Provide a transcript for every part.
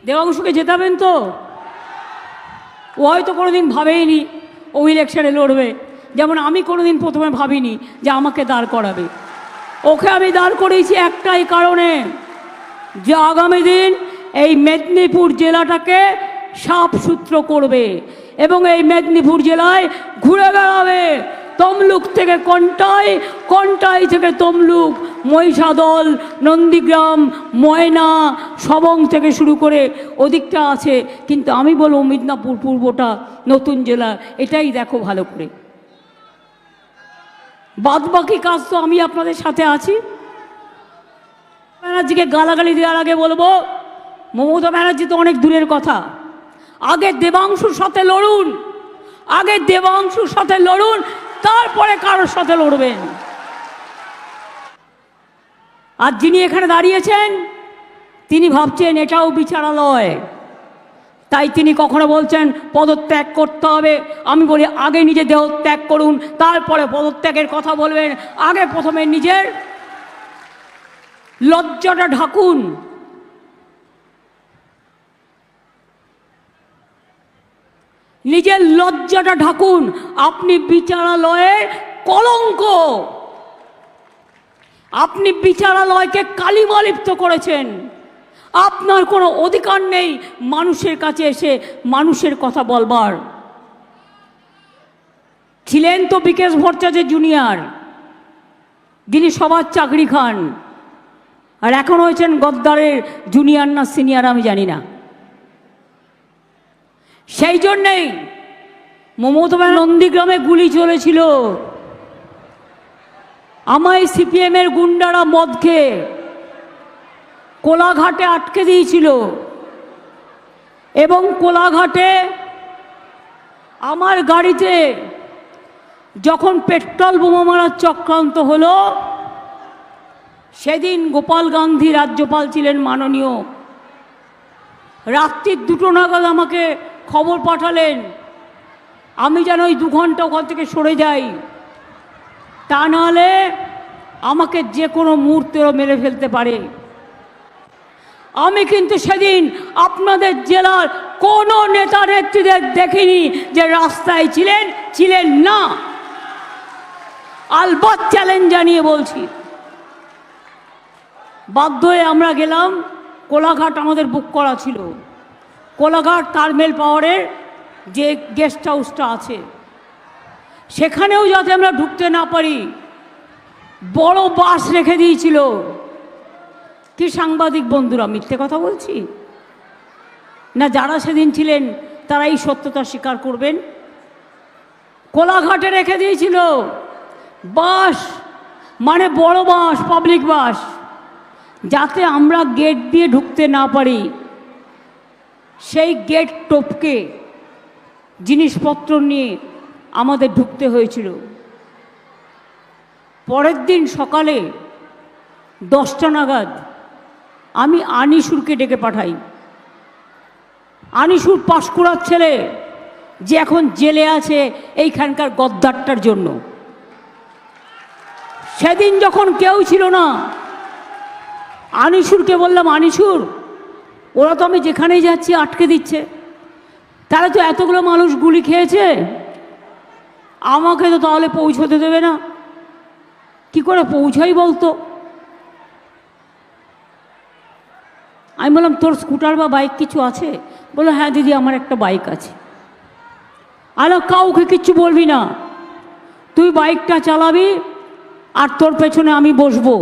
দেবাংশুকে জেতাবেন তো? ও হয়তো কোনোদিন ভাবেইনি ও ইলেকশনে লড়বে, যেমন আমি কোনোদিন প্রথমে ভাবিনি যে আমাকে দাঁড় করাবে। ওকে আমি দাঁড় করিয়েছি একটাই কারণে, যে আগামী দিন এই মেদিনীপুর জেলাটাকে সাফসুতরো করবে এবং এই মেদিনীপুর জেলায় ঘুরে বেড়াবে তমলুক থেকে কন্টাই, কন্টাই থেকে তমলুক, মহিষাদল, নন্দীগ্রাম, ময়না, সবং থেকে শুরু করে ওদিকটা আছে। কিন্তু আমি বলবো মিদনাপুর পূর্বটা নতুন জেলা, এটাই দেখো ভালো করে। বাদবাকি কাজ তো আমি আপনাদের সাথে আছি। ব্যানার্জিকে গালাগালি দেওয়ার আগে বলবো, মমতা ব্যানার্জি তো অনেক দূরের কথা, আগে দেবাংশুর সাথে লড়ুন, আগে দেবাংশুর সাথে লড়ুন, তারপরে কারোর সাথে লড়বেন। আর যিনি এখানে দাঁড়িয়েছেন তিনি ভাবছেন এটাও বিচারালয়, তাই তিনি কখনো বলছেন পদত্যাগ করতে হবে। আমি বলি আগে নিজে দেহ ত্যাগ করুন, তারপরে পদত্যাগের কথা বলবেন। আগে প্রথমে নিজের লজ্জাটা ঢাকুন। নিজের লজ্জাটা ঢাকুন। আপনি বিচারালয়ের কলঙ্ক, আপনি বিচারালয়কে কালিমালিপ্ত করেছেন। আপনার কোনো অধিকার নেই মানুষের কাছে এসে মানুষের কথা বলবার। ছিলেন তো বিকেশ ভট্টাচার্য জুনিয়র, যিনি সবার চাকরি খান, আর এখন হয়েছেন গদ্দারের জুনিয়র না সিনিয়র আমি জানি না। সেই জন্যেই মমতা ব্যানার্জি নন্দীগ্রামে গুলি চলেছিল, আমায় সিপিএমের গুন্ডারা মদ খেয়ে কোলাঘাটে আটকে দিয়েছিল এবং কোলাঘাটে আমার গাড়িতে যখন পেট্রোল বোমা মারার চক্রান্ত হলো, সেদিন গোপাল গান্ধী রাজ্যপাল ছিলেন মাননীয়, রাত্রির 2টো নাগাদ আমাকে খবর পাঠালেন আমি যেন ওই 2 ঘন্টা ওখান থেকে সরে যাই, তা নাহলে আমাকে যে কোনো মুহূর্তেও মেরে ফেলতে পারে। আমি কিন্তু সেদিন আপনাদের জেলার কোনো নেতা নেত্রীদের দেখিনি যে রাস্তায় ছিলেন না। আলবাত চ্যালেঞ্জ জানিয়ে বলছি। বাধ্য হয়ে আমরা গেলাম, কোলাঘাট আমাদের বুক করা ছিল, কোলাঘাট থার্মেল পাওয়ারের যে গেস্ট হাউসটা আছে সেখানেও যাতে আমরা ঢুকতে না পারি বড় বাস রেখে দিয়েছিল। কি সাংবাদিক বন্ধুরা, মিথ্যে কথা বলছি না? যারা সেদিন ছিলেন তারা এই সত্যতা স্বীকার করবেন। কোলাঘাটে রেখে দিয়েছিল বাস, মানে বড় বাস, পাবলিক বাস, যাতে আমরা গেট দিয়ে ঢুকতে না পারি। সেই গেট টপকে জিনিসপত্র নিয়ে আমাদের ঢুকতে হয়েছিল। পরের দিন সকালে 10টা নাগাদ আমি আনিসুরকে ডেকে পাঠাই। আনিসুর পাঁশকুড়ার ছেলে, যে এখন জেলে আছে এইখানকার গদ্দারটার জন্য। সেদিন যখন কেউ ছিল না, আনিসুরকে বললাম, আনিসুর ওরা তো আমি যেখানেই যাচ্ছি আটকে দিচ্ছে, তাহলে তো এতগুলো মানুষ গুলি খেয়েছে, আমাকে তো তাহলে পৌঁছতে দেবে না, কি করে পৌঁছাই বলতো? আমি বললাম তোর স্কুটার বা বাইক কিছু আছে? বললো হ্যাঁ দিদি আমার একটা বাইক আছে। আরে কাউকে কিচ্ছু বলবি না, তুই বাইকটা চালাবি আর তোর পেছনে আমি বসবো,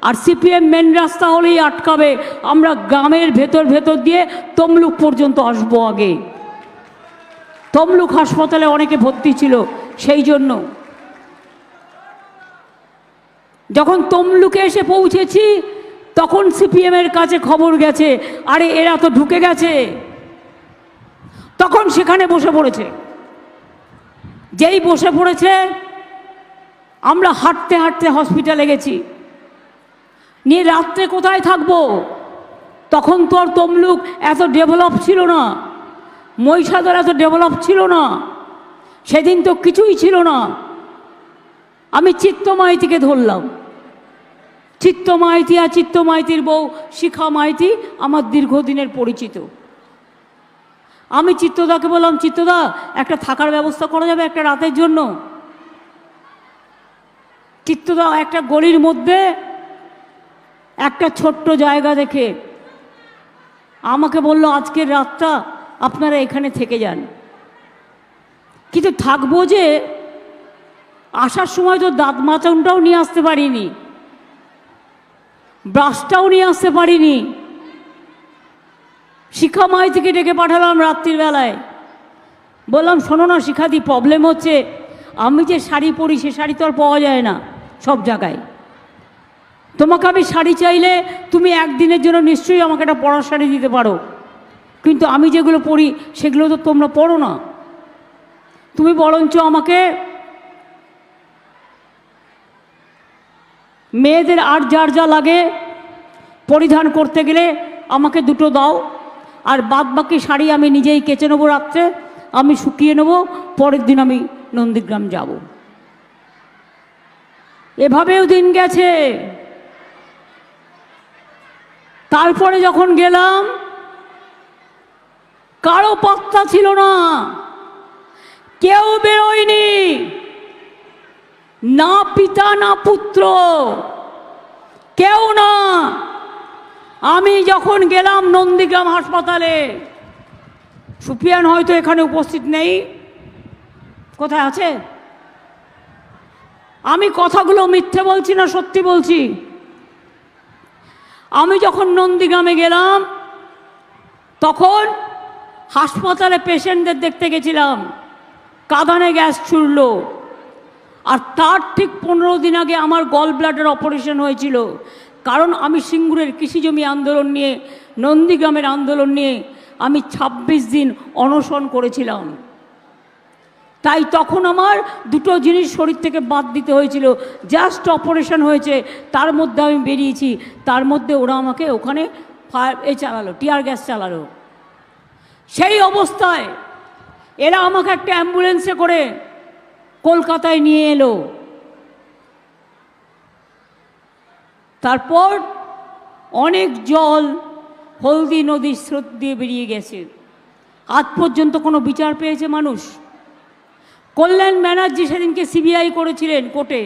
আর সিপিএম মেন রাস্তা হলেই আটকাবে, আমরা গ্রামের ভেতর দিয়ে তমলুক পর্যন্ত আসবো। আগে তমলুক হাসপাতালে অনেকে ভর্তি ছিল, সেই জন্য যখন তমলুকে এসে পৌঁছেছি তখন সিপিএমের কাছে খবর গেছে, আরে এরা তো ঢুকে গেছে। তখন সেখানে বসে পড়েছে। যেই বসে পড়েছে আমরা হাঁটতে হাঁটতে হসপিটালে গেছি। নিয়ে রাত্রে কোথায় থাকবো? তখন তো আর তমলুক এত ডেভেলপ ছিল না, মহিষাদল এত ডেভেলপ ছিল না, সেদিন তো কিছুই ছিল না। আমি চিত্তমাইতিকে ধরলাম, চিত্ত মাইতি আর চিত্ত মাইতির বউ শিখা মাইতি আমার দীর্ঘদিনের পরিচিত। আমি চিত্তদাকে বললাম, চিত্তদা একটা থাকার ব্যবস্থা করা যাবে একটা রাতের জন্য? চিত্তদা একটা গলির মধ্যে একটা ছোট্ট জায়গা দেখে আমাকে বলল, আজকের রাতটা আপনারা এখানে থেকে যান। কিন্তু থাকবো যে, আসার সময় তো দাঁত মাচনটাও নিয়ে আসতে পারিনি, ব্রাশটাও নিয়ে আসতে পারিনি। শিখা মাইতিকে ডেকে পাঠালাম রাত্রির বেলায়, বললাম শোনো না শিখাদি, প্রবলেম হচ্ছে আমি যে শাড়ি পরি সে শাড়ি তো আর পাওয়া যায় না সব জায়গায়। তোমাকে আমি শাড়ি চাইলে তুমি একদিনের জন্য নিশ্চয়ই আমাকে একটা পরার শাড়ি দিতে পারো, কিন্তু আমি যেগুলো পরি সেগুলো তো তোমরা পরো না। তুমি বরঞ্চ আমাকে মেয়েদের আর যার যা লাগে পরিধান করতে গেলে আমাকে দুটো দাও, আর বাদ বাকি শাড়ি আমি নিজেই কেচে নেবো, রাত্রে আমি শুকিয়ে নেব, পরের দিন আমি নন্দীগ্রাম যাব। এভাবেও দিন গেছে। তারপরে যখন গেলাম কারো পাত্তা ছিল না, কেউ বেরোয়নি, না পিতা না পুত্র, কেউ না। আমি যখন গেলাম নন্দীগ্রাম হাসপাতালে, সুফিয়ান হয়তো এখানে উপস্থিত নেই, কোথায় আছে? আমি কথাগুলো মিথ্যে বলছি না সত্যি বলছি। আমি যখন নন্দীগ্রামে গেলাম তখন হাসপাতালে পেশেন্টদের দেখতে গেছিলাম, কাঁদানে গ্যাস ছুড়ল। আর তার ঠিক 15 দিন আগে আমার গল ব্লাডার অপারেশন হয়েছিল, কারণ আমি সিঙ্গুরের কৃষিজমি আন্দোলন নিয়ে, নন্দীগ্রামের আন্দোলন নিয়ে আমি 26 দিন অনশন করেছিলাম। তাই তখন আমার দুটো জিনিস শরীর থেকে বাদ দিতে হয়েছিল। জাস্ট অপারেশন হয়েছে, তার মধ্যে আমি বেরিয়েছি, তার মধ্যে ওরা আমাকে ওখানে চালালো, টিয়ার গ্যাস চালালো। সেই অবস্থায় এরা আমাকে একটা অ্যাম্বুলেন্সে করে কলকাতায় নিয়ে এলো। তারপর অনেক জল হলদি নদীর স্রোত দিয়ে বেরিয়ে গেছে। আজ পর্যন্ত কোনো বিচার পেয়েছে মানুষ? কল্যাণ ব্যানার্জি সেদিনকে সিবিআই করেছিলেন কোর্টে,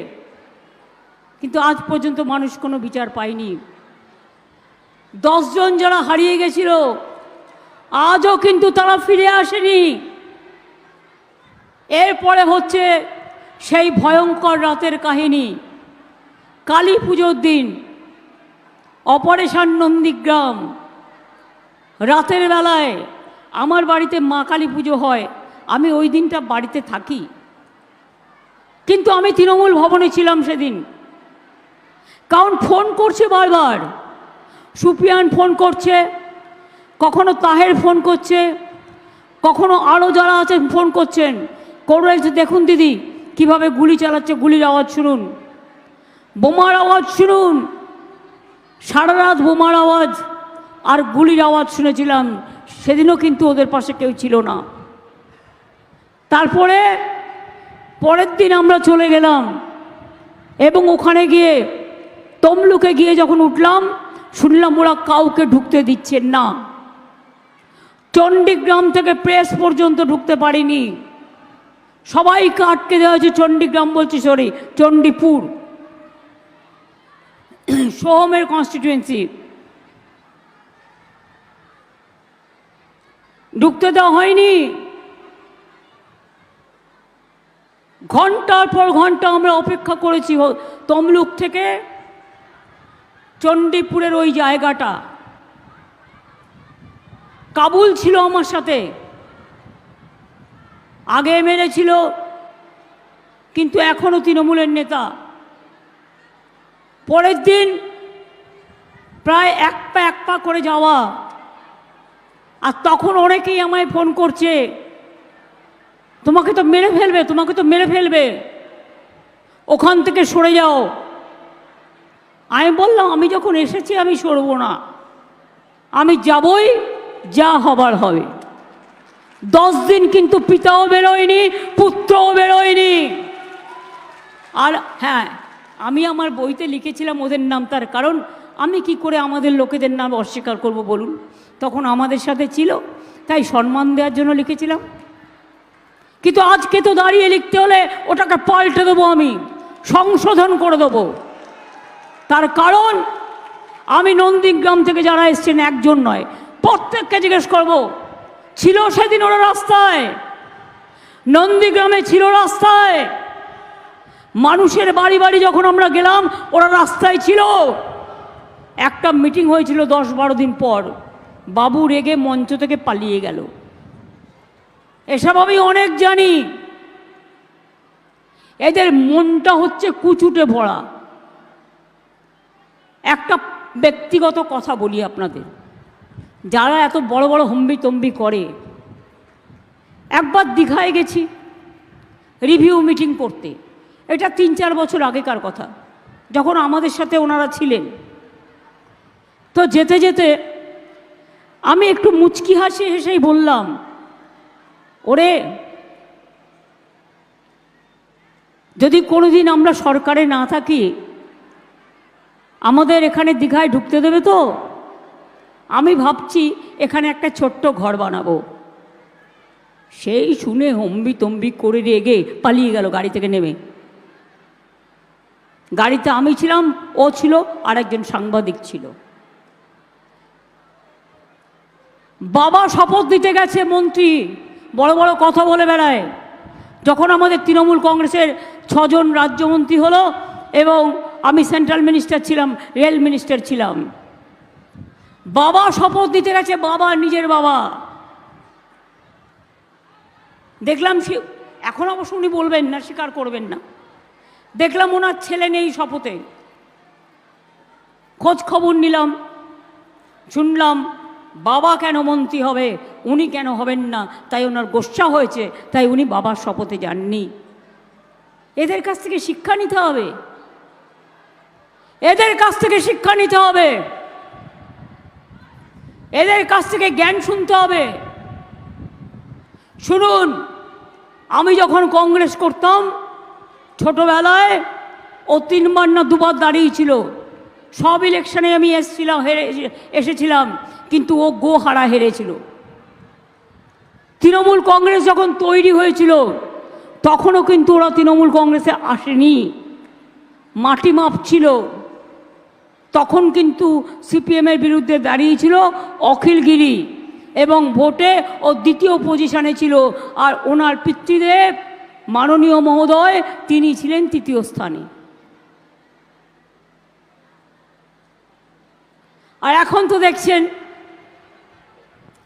কিন্তু আজ পর্যন্ত মানুষ কোনো বিচার পায়নি। 10 জন যারা হারিয়ে গেছিল আজও কিন্তু তারা ফিরে আসেনি। এরপরে হচ্ছে সেই ভয়ঙ্কর রাতের কাহিনী। কালী পুজোর দিন অপারেশন নন্দীগ্রাম, রাতের বেলায় আমার বাড়িতে মা কালী পুজো হয়, আমি ওই দিনটা বাড়িতে থাকি, কিন্তু আমি তৃণমূল ভবনে ছিলাম সেদিন। কারণ ফোন করছে বারবার, সুফিয়ান ফোন করছে, কখনো তাহের ফোন করছে, কখনো আরও যারা আছেন ফোন করছেন, করে দেখুন দিদি কিভাবে গুলি চালাচ্ছে, গুলির আওয়াজ শুনুন, বোমার আওয়াজ শুনুন। সারা রাত বোমার আওয়াজ আর গুলির আওয়াজ শুনেছিলাম। সেদিনও কিন্তু ওদের পাশে কেউ ছিল না। তারপরে পরের দিন আমরা চলে গেলাম এবং ওখানে গিয়ে তমলুকে গিয়ে যখন উঠলাম শুনলাম ওরা কাউকে ঢুকতে দিচ্ছেন না। চণ্ডীগ্রাম থেকে প্রেস পর্যন্ত ঢুকতে পারিনি, সবাইকে আটকে দেওয়া হয়েছে। চণ্ডীগ্রাম বলছি, সরি চণ্ডীপুর, সোহমের কনস্টিটিউয়েন্সি, ঢুকতে দেওয়া হয়নি। ঘন্টার পর ঘন্টা আমরা অপেক্ষা করেছি। তমলুক থেকে চণ্ডীপুরের ওই জায়গাটা, কাবুল ছিল আমার সাথে, আগে এমএলএ ছিল কিন্তু এখনও তৃণমূলের নেতা। পরের দিন প্রায় এক পা করে যাওয়া, আর তখন অনেকেই আমায় ফোন করছে, তোমাকে তো মেরে ফেলবে, তোমাকে তো মেরে ফেলবে, ওখান থেকে সরে যাও। আমি বললাম আমি যখন এসেছি আমি সরব না, আমি যাবই, যা হবার হবে। 10 দিন কিন্তু পিতাও বেরোয়নি, পুত্রও বেরোয়নি। আর হ্যাঁ, আমি আমার বইতে লিখেছিলাম ওদের নাম, তার কারণ আমি কি করে আমাদের লোকেদের নাম অস্বীকার করব বলুন? তখন আমাদের সাথে ছিল, তাই সম্মান দেওয়ার জন্য লিখেছিলাম। কিন্তু আজকে তো দাঁড়িয়ে লিখতে হলে ওটাকে পাল্টে দেবো, আমি সংশোধন করে দেবো। তার কারণ আমি নন্দীগ্রাম থেকে যারা এসছেন একজন নয়, প্রত্যেককে জিজ্ঞেস করব, ছিল সেদিন ওরা রাস্তায়? নন্দীগ্রামে ছিল রাস্তায়? মানুষের বাড়ি বাড়ি যখন আমরা গেলাম ওরা রাস্তায় ছিল। একটা মিটিং হয়েছিল 10-12 দিন পর, বাবু রেগে মঞ্চ থেকে পালিয়ে গেল। এসব আমি অনেক জানি। এদের মনটা হচ্ছে কুচুটে ভরা। একটা ব্যক্তিগত কথা বলি আপনাদের, যারা এত বড় বড় হম্বিতম্বি করে, একবার দীঘায় গেছি রিভিউ মিটিং করতে, এটা 3-4 বছর আগেকার কথা, যখন আমাদের সাথে ওনারা ছিলেন। তো যেতে যেতে আমি একটু মুচকি হেসেই বললাম, ওরে যদি কোনোদিন আমরা সরকারে না থাকি, আমাদের এখানে দীঘায় ঢুকতে দেবে তো? আমি ভাবছি এখানে একটা ছোট্ট ঘর বানাবো। সেই শুনে হম্বিতম্বি করে রেগে পালিয়ে গেল গাড়ি থেকে নেমে। গাড়িতে আমি ছিলাম, ও ছিল, আর একজন সাংবাদিক ছিল। বাবা শপথ দিতে গেছে মন্ত্রী, বড় বড় কথা বলে বেড়ায়। যখন আমাদের তৃণমূল কংগ্রেসের 6 জন রাজ্যমন্ত্রী হলো এবং আমি সেন্ট্রাল মিনিস্টার ছিলাম, রেল মিনিস্টার ছিলাম, বাবা শপথ দিতে গেছে, বাবা, নিজের বাবা। দেখলাম এখন অবশ্য উনি বলবেন না, স্বীকার করবেন না, দেখলাম ওনার ছেলে নেই শপথে। খোঁজ খবর নিলাম, শুনলাম বাবা কেন মন্ত্রী হবে, উনি কেন হবেন না, তাই ওনার গোস্বা হয়েছে, তাই উনি বাবার শপথে যাননি। এদের কাছ থেকে শিক্ষা নিতে হবে, এদের কাছ থেকে শিক্ষা নিতে হবে, এদের কাছ থেকে জ্ঞান শুনতে হবে। শুনুন, আমি যখন কংগ্রেস করতাম ছোটবেলায়, ও 3বার না 2বার দাঁড়িয়েছিল। সব ইলেকশনে আমি এসেছিলাম, কিন্তু ও গোহারা হেরেছিল। তৃণমূল কংগ্রেস যখন তৈরি হয়েছিল তখনও কিন্তু ওরা তৃণমূল কংগ্রেসে আসেনি, মাটি মাপছিল। তখন কিন্তু সিপিএমের বিরুদ্ধে দাঁড়িয়েছিল অখিলগিরি, এবং ভোটে ও দ্বিতীয় পজিশনে ছিল। আর ওনার পিতৃদেব মাননীয় মহোদয়, তিনি ছিলেন 3য় স্থানে। আর এখন তো দেখছেন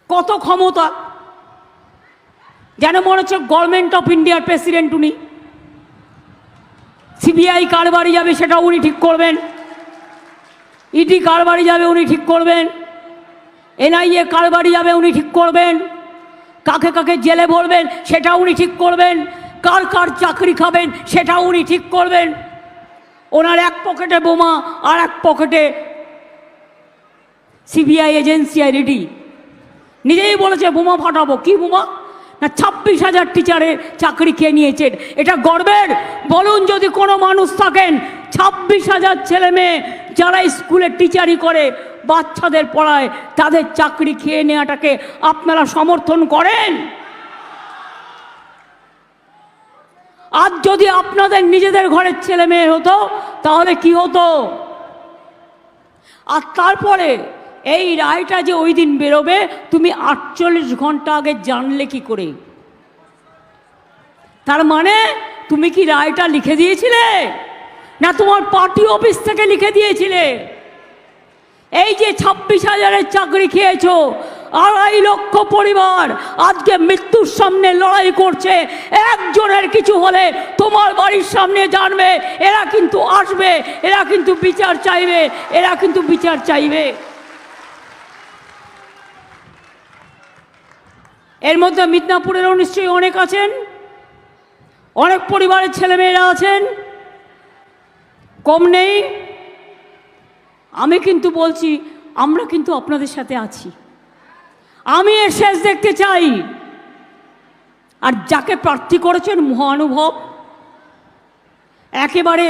কত ক্ষমতা, যেন মনে হচ্ছে গভর্নমেন্ট অফ ইন্ডিয়ার প্রেসিডেন্ট উনি। সিবিআই কার বাড়ি যাবে সেটা উনি ঠিক করবেন, ইডি কার বাড়ি যাবে উনি ঠিক করবেন, এনআইএ কার বাড়ি যাবে উনি ঠিক করবেন, কাকে কাকে জেলে ভরবেন সেটা উনি ঠিক করবেন, কার কার চাকরি খাবেন সেটা উনি ঠিক করবেন। ওনার এক পকেটে বোমা, আর এক পকেটে সিবিআই এজেন্সি আর ইডি। নিজেই বলেছে বোমা ফাটাবো। কি বোমা? না, 26,000 টিচারের চাকরি খেয়ে নিয়েছেন। এটা গর্বের? বলুন, যদি কোনো মানুষ থাকেন 26,000 ছেলে মেয়ে যারা স্কুলে টিচারি করে, বাচ্চাদের পড়ায়, তাদের চাকরি খেয়ে নেওয়াটাকে আপনারা সমর্থন করেন? আজ যদি আপনাদের নিজেদের ঘরের ছেলে মেয়ে হতো তাহলে কি হতো? আর তারপরে এই রায়টা যে ওই দিন বেরোবে, তুমি 48 ঘন্টা আগে জানলে কি করে? তার মানে তুমি কি রায়টা লিখে দিয়েছিলে, না তোমার পার্টি অফিস থেকে লিখে দিয়েছিলে? এই যে 26,000-এর চাকরি খেয়েছো, 2.5 লক্ষ পরিবার আজকে মৃত্যুর সামনে লড়াই করছে। একজনের কিছু হলে তোমার বাড়ির সামনে জানবে, এরা কিন্তু আসবে, এরা কিন্তু বিচার চাইবে, এরা কিন্তু বিচার চাইবে। এর মধ্যে মিদনাপুরেরও নিশ্চয়ই অনেক আছেন, অনেক পরিবারের ছেলেমেয়েরা আছেন, কম নেই। আমি কিন্তু বলছি, আমরা কিন্তু আপনাদের সাথে আছি। আমি এর শেষ দেখতে চাই। আর যাকে প্রার্থী করেছেন মহানুভব, একেবারে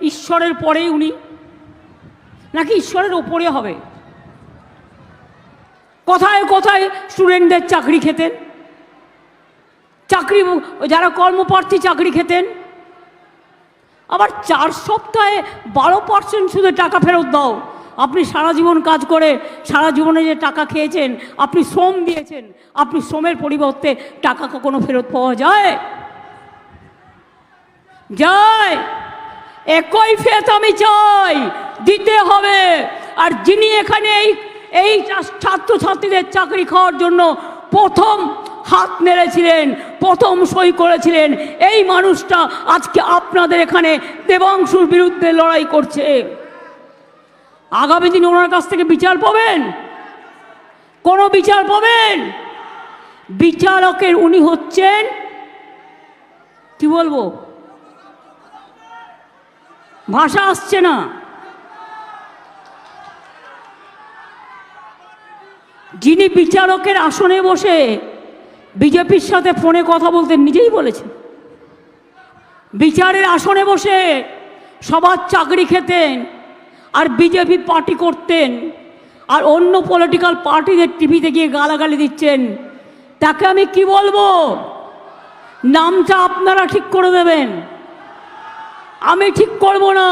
ঈশ্বরের পরেই উনি, নাকি ঈশ্বরের ওপরে হবে? কোথায় কোথায় স্টুডেন্টদের চাকরি খেতেন, চাকরি যারা কর্মপ্রার্থী চাকরি খেতেন, আবার 4 সপ্তাহে 12% সুদে টাকা ফেরত দাও। আপনি সারা জীবন কাজ করে সারা জীবনে যে টাকা খেয়েছেন, আপনি শ্রম দিয়েছেন, আপনি শ্রমের পরিবর্তে টাকা কখনো ফেরত পাওয়া যায়? যায়। একই ফেত আমি চাই, দিতে হবে। আর যিনি এখানে এই ছাত্রছাত্রীদের চাকরি খাওয়ার জন্য প্রথম হাত নেড়েছিলেন, প্রথম সই করেছিলেন, এই মানুষটা আজকে আপনাদের এখানে দেবাংশুর বিরুদ্ধে লড়াই করছে। আগামী দিন ওনার কাছ থেকে বিচার পাবেন? কোনো বিচার পাবেন? বিচারকের উনি হচ্ছেন, কি বলবো, ভাষা আসছে না, যিনি বিচারকের আসনে বসে বিজেপির সাথে ফোনে কথা বলতেন, নিজেই বলেছেন, বিচারের আসনে বসে সবার চাকরি খেতেন আর বিজেপি পার্টি করতেন, আর অন্য পলিটিক্যাল পার্টিদের টিভিতে গিয়ে গালাগালি দিচ্ছেন, তাকে আমি কি বলবো? নামটা আপনারা ঠিক করে দেবেন, আমি ঠিক করব না।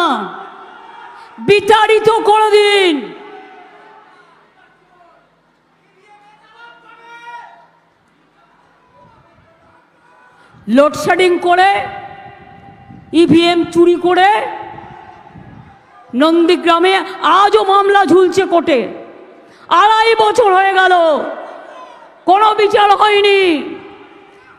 বিতাড়িত করে দিন। লোডশেডিং করে, ইভিএম চুরি করে নন্দীগ্রামে আজও মামলা ঝুলছে কোর্টে। 2.5 বছর হয়ে গেল, কোনো বিচার হয়নি।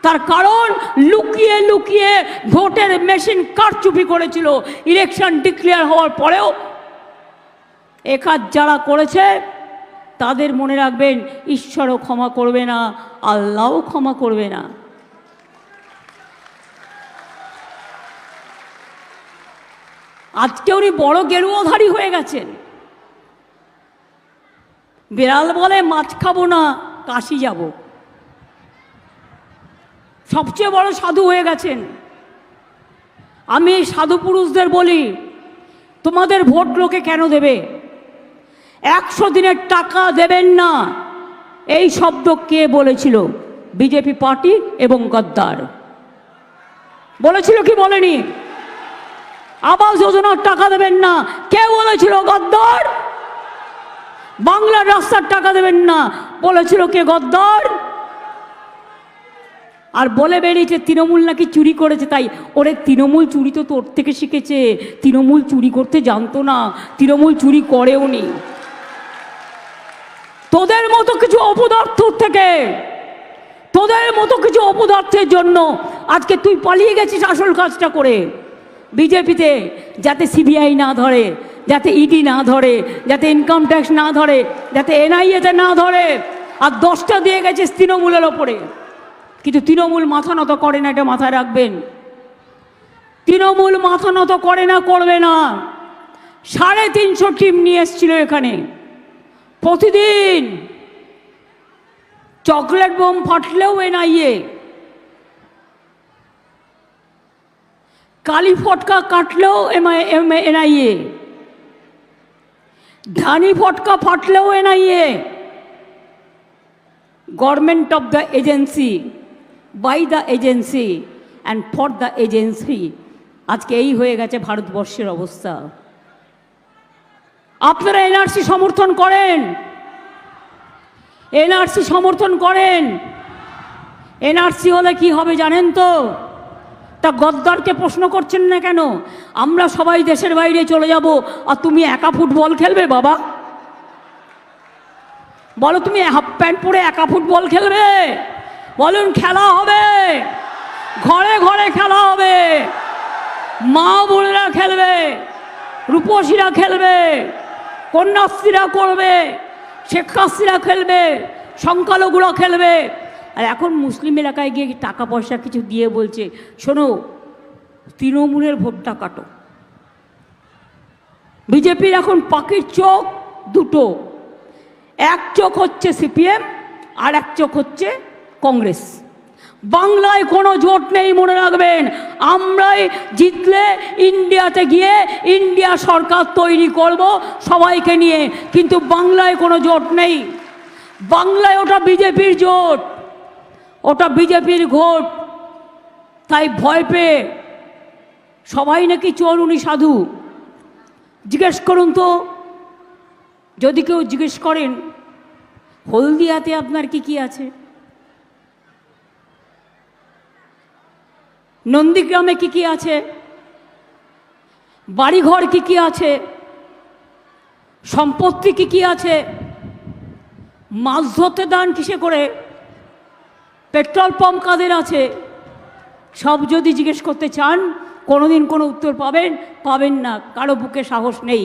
তার কারণ লুকিয়ে লুকিয়ে ভোটের মেশিন কারচুপি করেছিল। ইলেকশন ডিক্লেয়ার হওয়ার পরেও এ কাজ যারা করেছে তাদের মনে রাখবেন, ঈশ্বরও ক্ষমা করবে না, আল্লাহও ক্ষমা করবে না। আজকে উনি বড় গেরুয়াধারী হয়ে গেছেন। বিড়াল বলে মাছ খাবো না, কাশি যাব। সবচেয়ে বড় সাধু হয়ে গেছেন। আমি এই সাধু পুরুষদের বলি, তোমাদের ভোট লোকে কেন দেবে? 100 দিনের টাকা দেবেন না, এই শব্দ কে বলেছিল? বিজেপি পার্টি এবং গদ্দার বলেছিল কি বলেনি? আবাস যোজনার টাকা দেবেন না, কে বলেছিল? গদ্দার। বাংলার রাস্তার টাকা দেবেন না, বলেছিল কে? গদ্দার। আর বলে বেরিয়েছে তৃণমূল নাকি চুরি করেছে। তাই ওরে, তৃণমূল চুরি তো তোর থেকে শিখেছে, তৃণমূল চুরি করতে জানতো না, তৃণমূল চুরি করেও নি। তোদের মতো কিছু অপদার্থ থেকে, তোদের মতো কিছু অপদার্থের জন্য আজকে তুই পালিয়ে গেছিস আসল কাজটা করে বিজেপিতে, যাতে সিবিআই না ধরে, যাতে ইডি না ধরে, যাতে ইনকাম ট্যাক্স না ধরে, যাতে এনআইএতে না ধরে। আর 10টা দিয়ে গেছিস তৃণমূলের ওপরে। কিন্তু তৃণমূল মাথা নত করে না, এটা মাথায় রাখবেন। তৃণমূল মাথা নত করে না, করবে না। 350 টিম নিয়ে এসেছিল এখানে। প্রতিদিন চকলেট বোম ফাটলেও এনআইএ, কালি ফটকা কাটলেও এনআইএ, ধানি ফটকা ফাটলেও NIA. Government of the agency, by the agency and for the agency. আজকে এই হয়ে গেছে ভারতবর্ষের অবস্থা। আপনারা এনআরসি সমর্থন করেন, এনআরসি সমর্থন করেন। এনআরসি হলে কি হবে জানেন তো? তা গদ্দারকে প্রশ্ন করছেন না কেন? আমরা সবাই দেশের বাইরে চলে যাব, আর তুমি একা ফুটবল খেলবে? বাবা বলো, তুমি হাফ প্যান্ট পরে একা ফুটবল খেলবে? বলুন, খেলা হবে, ঘরে ঘরে খেলা হবে, মা বোনেরা খেলবে, রূপসীরা খেলবে, কন্যাশ্রীরা করবে, শিক্ষাশ্রীরা খেলবে, সংখ্যালঘুরা খেলবে। আর এখন মুসলিম এলাকায় গিয়ে টাকা পয়সা কিছু দিয়ে বলছে, শোনো, তৃণমূলের ভোটটা কাটো। বিজেপির এখন পাখির চোখ দুটো, এক চোখ হচ্ছে সিপিএম আর এক চোখ হচ্ছে কংগ্রেস। বাংলায় কোনো জোট নেই, মনে রাখবেন। আমরাই জিতলে ইন্ডিয়াতে গিয়ে ইন্ডিয়া সরকার তৈরি করব সবাইকে নিয়ে, কিন্তু বাংলায় কোনো জোট নেই। বাংলায় ওটা বিজেপির জোট, ওটা বিজেপির ভোট। তাই ভয় পেয়ে সবাই নাকি চোর, উনি সাধু। জিজ্ঞেস করুন তো, যদি কেউ জিজ্ঞেস করেন হলদিয়াতে আপনার কি কি আছে, নন্দীগ্রামে কি কি আছে, বাড়িঘর কি কি আছে, সম্পত্তি কি কি আছে, মাছ ধরতে দান কিসে করে, পেট্রোল পাম্প কাদের আছে, সব যদি জিজ্ঞেস করতে চান কোনোদিন কোনো উত্তর পাবেন না, কারো বুকে সাহস নেই।